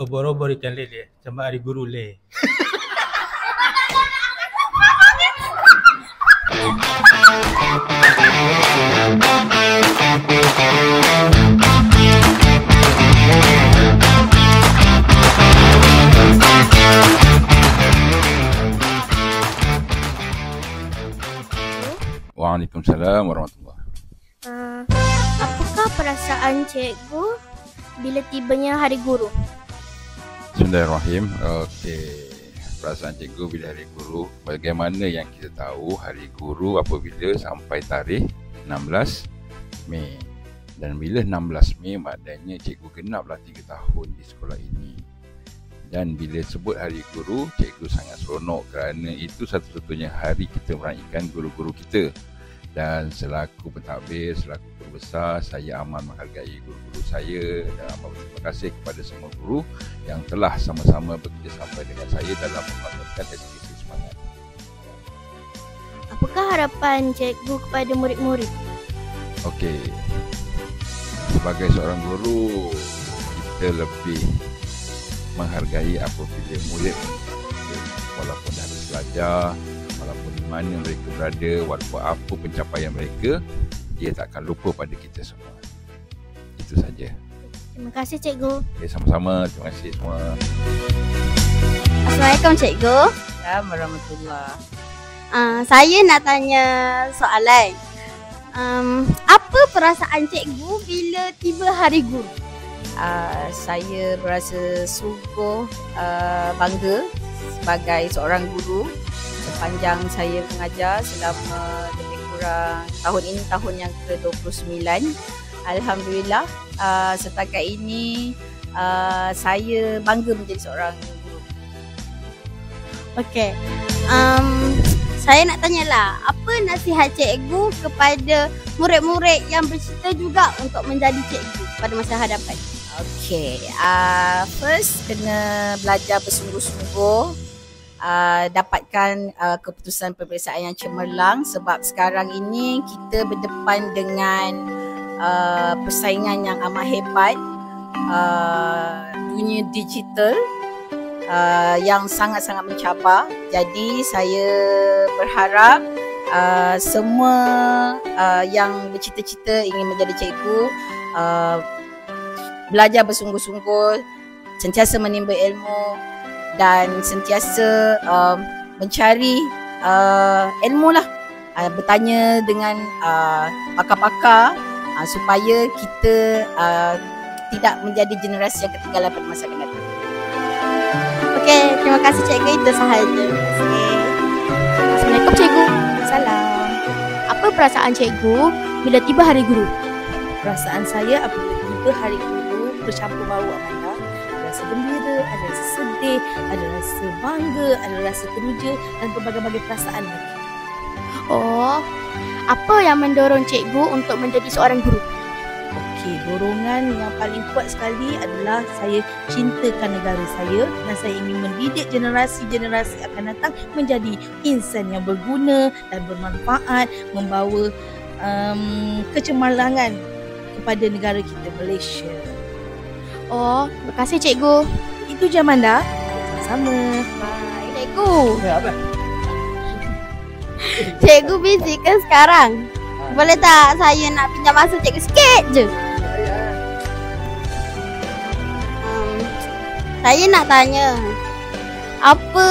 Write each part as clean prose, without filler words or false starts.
Obor-obor ikan lele, sama hari guru le. Waalaikumsalam warahmatullahi. Apakah perasaan cikgu bila tibanya hari guru? Bismillahirrahmanirrahim. Okey, perasaan cikgu bila hari guru, bagaimana yang kita tahu hari guru apabila sampai tarikh 16 Mei. Dan bila 16 Mei maknanya cikgu genaplah 3 tahun di sekolah ini. Dan bila sebut hari guru, cikgu sangat seronok kerana itu satu-satunya hari kita meraihkan guru-guru kita. Dan selaku pentadbir, selaku guru besar, saya amat menghargai guru-guru saya dan amat berterima kasih kepada semua guru yang telah sama-sama bekerjasama dengan saya dalam membangunkan SPC Semangat. Apakah harapan cikgu kepada murid-murid? Okey, sebagai seorang guru, kita lebih menghargai apabila murid walaupun dah habis belajar, walaupun di mana mereka berada, walaupun apa pencapaian mereka, dia tak akan lupa pada kita semua. Itu saja. Terima kasih cikgu. Okay, sama-sama. Terima kasih semua. Assalamualaikum cikgu. Assalamualaikum warahmatullahi. Saya nak tanya soalan. Apa perasaan cikgu bila tiba hari guru? Saya berasa sungguh bangga sebagai seorang guru. Sepanjang saya mengajar selama lebih kurang tahun ini tahun yang ke-29. Alhamdulillah, setakat ini saya bangga menjadi seorang guru. Okey. Saya nak tanyalah, apa nasihat cikgu kepada murid-murid yang bercita juga untuk menjadi cikgu pada masa hadapan? Okey, first kena belajar bersungguh-sungguh. Dapatkan keputusan peperiksaan yang cemerlang sebab sekarang ini kita berdepan dengan persaingan yang amat hebat, dunia digital yang sangat-sangat mencabar. Jadi saya berharap semua yang bercita-cita ingin menjadi cikgu belajar bersungguh-sungguh, sentiasa menimba ilmu dan sentiasa mencari ilmu lah, bertanya dengan pakar-pakar supaya kita tidak menjadi generasi yang ketinggalan pada masa akan datang. Okey, terima kasih cikgu, itu sahaja. Assalamualaikum cikgu. Salam. Apa perasaan cikgu bila tiba hari guru? Perasaan saya apabila tiba hari guru bercampur bau Amanda. Ada rasa gembira, ada rasa sedih, ada rasa bangga, ada rasa teruja dan berbagai-bagai perasaan lagi. Oh, apa yang mendorong cikgu untuk menjadi seorang guru? Okey, dorongan yang paling kuat sekali adalah saya cintakan negara saya dan saya ingin mendidik generasi-generasi akan datang menjadi insan yang berguna dan bermanfaat, membawa kecemerlangan kepada negara kita, Malaysia. Oh, terima kasih cikgu. Itu je Amanda. Sama. Bye. Cikgu. Cikgu busy ke sekarang? Boleh tak saya nak pinjam masa cikgu sikit je? Saya nak tanya, apa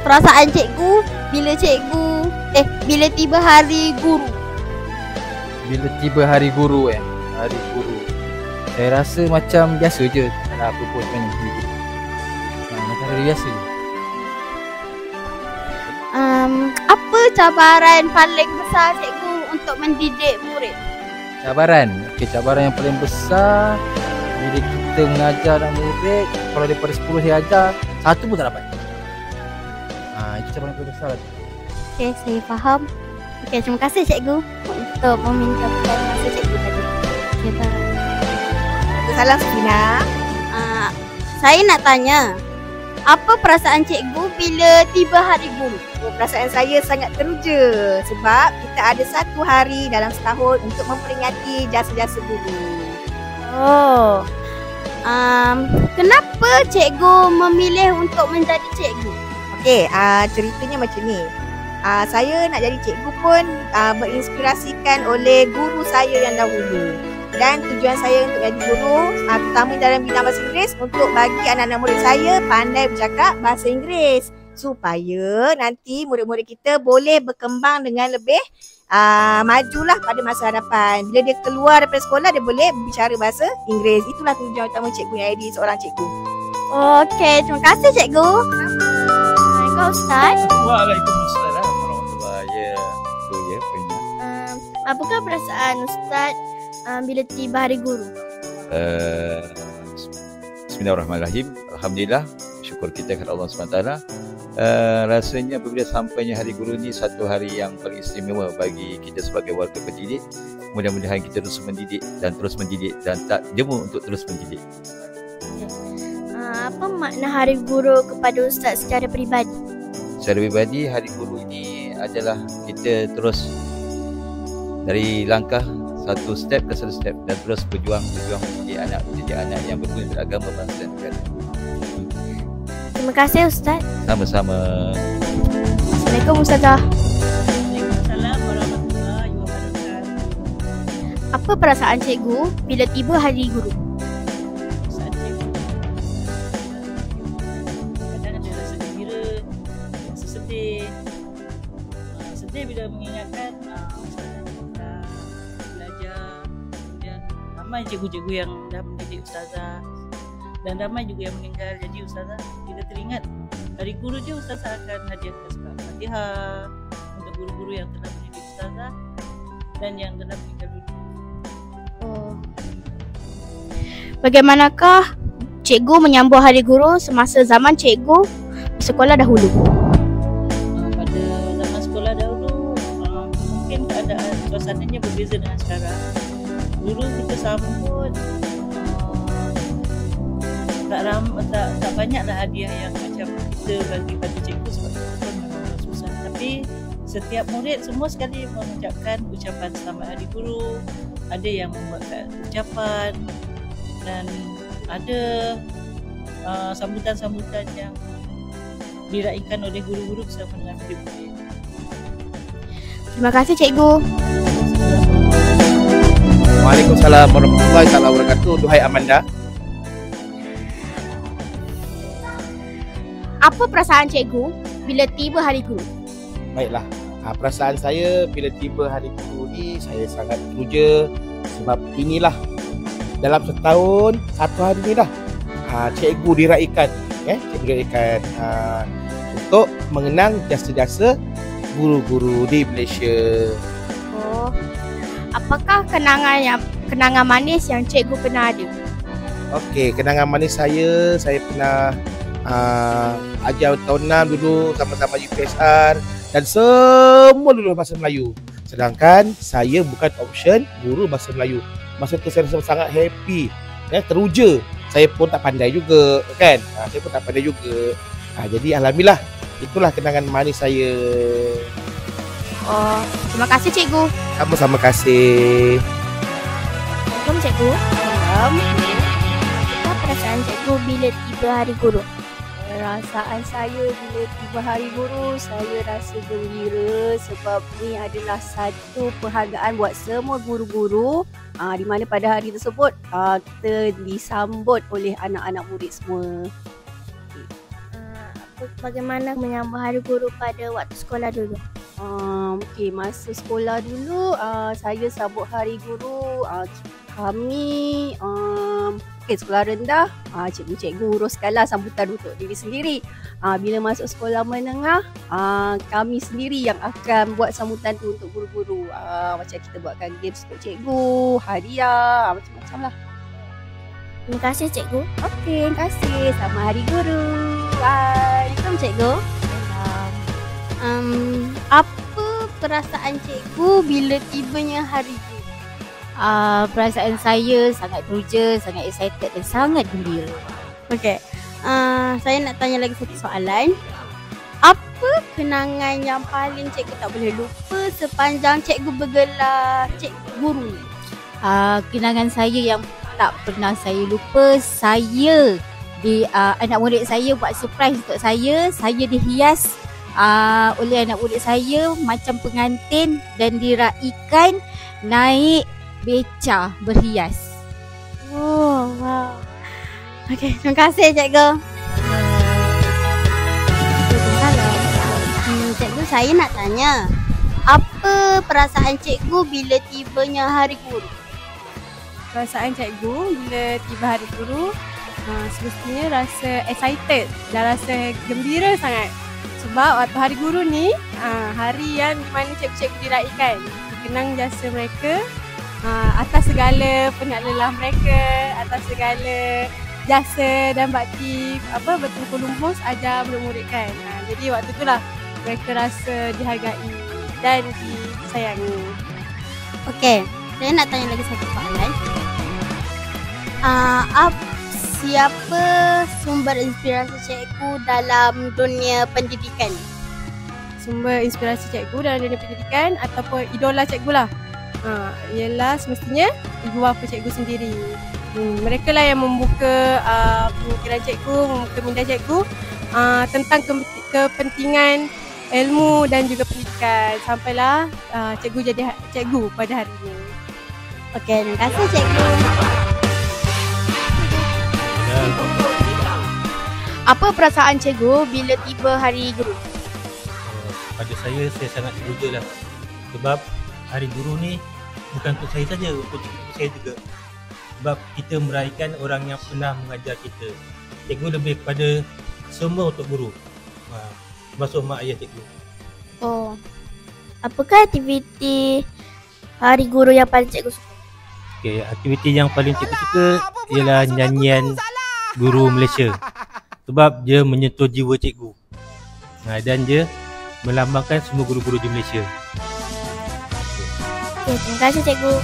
perasaan cikgu bila tiba hari guru? Bila tiba hari guru hari guru, saya rasa macam biasa je, tak ada apa pun sebenarnya. Macam hari biasa je. Apa cabaran paling besar cikgu untuk mendidik murid? Cabaran? Okey, cabaran yang paling besar bila kita mengajar anak murid, kalau daripada 10 saya ajar, 1 pun tak dapat. Itu cabaran yang paling besar. Okey, saya faham. Okey, terima kasih cikgu untuk meminjamkan masa cikgu tadi. Okey, bye. Salam Sina. Saya nak tanya, apa perasaan cikgu bila tiba hari guru? Perasaan saya sangat teruja sebab kita ada 1 hari dalam setahun untuk memperingati jasa-jasa guru. Oh, Kenapa cikgu memilih untuk menjadi cikgu? Okey, ceritanya macam ni. Saya nak jadi cikgu pun berinspirasikan oleh guru saya yang dahulu. Dan tujuan saya untuk jadi guru, terutama dalam bidang bahasa Inggeris, untuk bagi anak-anak murid saya pandai bercakap bahasa Inggeris. Supaya nanti murid-murid kita boleh berkembang dengan lebih majulah pada masa hadapan. Bila dia keluar daripada sekolah, dia boleh berbicara bahasa Inggeris. Itulah tujuan utama cikgu yang jadi seorang cikgu. Okey, terima kasih cikgu. Assalamualaikum Ustaz. Waalaikumsalam. Ya, Fina. Apakah perasaan Ustaz bila tiba hari guru? Bismillahirrahmanirrahim. Alhamdulillah, syukur kita kepada Allah SWT. Rasanya apabila sampainya hari guru ni satu hari yang paling istimewa bagi kita sebagai warga pendidik. Mudah-mudahan kita terus mendidik dan tak jemu untuk terus mendidik. Apa makna hari guru kepada Ustaz secara peribadi? Secara peribadi, hari guru ini adalah kita terus dari langkah satu step ke satu step dan terus berjuang mendidik anak yang berguna beragama, bangsa dan negara. Terima kasih Ustaz. Sama-sama. Assalamualaikum Ustazah. Waalaikumsalam warahmatullahi wabarakatuh. Apa perasaan cikgu bila tiba hari guru? Saat cikgu, kadang ada rasa gembira, rasa sedih. Sedih bila mengingatkan kita belajar, kemudian ramai cikgu-cikgu yang dah mendidik ustazah dan ramai juga yang meninggal. Jadi ustazah, bila teringat hari guru je, ustazah akan hadiahkan surat Fatihah untuk guru-guru yang telah mendidik ustazah dan yang telah meninggal dunia. Bagaimanakah cikgu menyambut hari guru semasa zaman cikgu sekolah dahulu? Pada zaman sekolah dahulu, mungkin keadaan suasananya berbeza dengan sekarang. Dulu kita sambut tak banyaklah hadiah yang macam kita bagi pada cikgu sebab itu pun memang susah. Tapi setiap murid semua sekali mengucapkan ucapan selamat hari guru. Ada yang membuat ucapan dan ada sambutan-sambutan yang diraikan oleh guru-guru bersama dengan murid-murid. Terima kasih cikgu. Waalaikumsalam warahmatullahi wabarakatuh. Duhai Amanda. Apa perasaan cikgu bila tiba hari guru? Baiklah, perasaan saya bila tiba hari guru ni, saya sangat teruja sebab inilah dalam setahun satu hari ni dah cikgu diraikan, untuk mengenang jasa-jasa guru-guru di Malaysia. Apakah kenangan manis yang cikgu pernah ada? Okey, kenangan manis saya pernah ajar tahun 6 dulu sama-sama UPSR dan semua dulu bahasa Melayu. Sedangkan saya bukan option guru bahasa Melayu. Masa tu saya rasa sangat happy, teruja. Saya pun tak pandai juga kan. Jadi alhamdulillah, itulah kenangan manis saya. Terima kasih cikgu. Sama-sama kasih. Assalamualaikum cikgu. Apa perasaan cikgu bila tiba hari guru? Perasaan saya bila tiba hari guru, saya rasa gembira sebab ni adalah satu penghargaan buat semua guru-guru, di mana pada hari tersebut kita disambut oleh anak-anak murid semua. Bagaimana menyambut hari guru pada waktu sekolah dulu? Masa sekolah dulu, saya sambut hari guru, kami sekolah rendah, cikgu-cikgu uruskanlah sambutan untuk diri sendiri. Bila masuk sekolah menengah, kami sendiri yang akan buat sambutan tu untuk guru-guru. Macam kita buatkan games untuk cikgu, hadiah, macam-macam lah. Terima kasih cikgu. Okey, terima kasih. Selamat Hari Guru. Bye. Assalamualaikum cikgu. Apa perasaan cikgu bila tibanya hari guru? Perasaan saya sangat teruja, sangat excited dan sangat gembira. Okey. Saya nak tanya lagi satu soalan. Apa kenangan yang paling cikgu tak boleh lupa sepanjang cikgu bergelar cikgu guru? Kenangan saya yang tak pernah saya lupa. Saya anak murid saya buat surprise untuk saya. Saya dihias oleh anak murid saya macam pengantin dan diraikan naik beca berhias. Oh, wow. Okey, terima kasih cikgu. Cikgu, saya nak tanya, apa perasaan cikgu bila tibanya Hari Guru? Perasaan cikgu bila tiba Hari Guru, semestinya rasa excited dan rasa gembira sangat. Sebab waktu Hari Guru ni, hari yang di mana cikgu-cikgu diraikan, dikenang jasa mereka atas segala penat lelah mereka, atas segala jasa dan bakti bertumpul lumpur ajar murid-murid kan. Jadi waktu itulah mereka rasa dihargai dan disayangi. Okey, saya nak tanya lagi satu soalan. Siapa sumber inspirasi cikgu dalam dunia pendidikan? Sumber inspirasi cikgu dalam dunia pendidikan ataupun idola cikgu lah. Ialah semestinya ibu bapa cikgu sendiri. Mereka lah yang membuka pemikiran cikgu, membuka minda cikgu tentang kepentingan ilmu dan juga pendidikan. Sampailah cikgu jadi cikgu pada hari ini. Okey, terima kasih cikgu. Apa perasaan cikgu bila tiba Hari Guru? Pada saya sangat teruja lah. Sebab Hari Guru ni bukan untuk saya saja, untuk saya juga. Sebab kita meraihkan orang yang pernah mengajar kita. Cikgu lebih kepada semua untuk guru, termasuk mak ayah cikgu. Oh, apakah aktiviti Hari Guru yang paling cikgu suka? Okay, aktiviti yang paling cikgu suka ialah nyanyian guru Malaysia. Sebab dia menyentuh jiwa cikgu dan dia melambangkan semua guru-guru di Malaysia. Okay, terima kasih cikgu.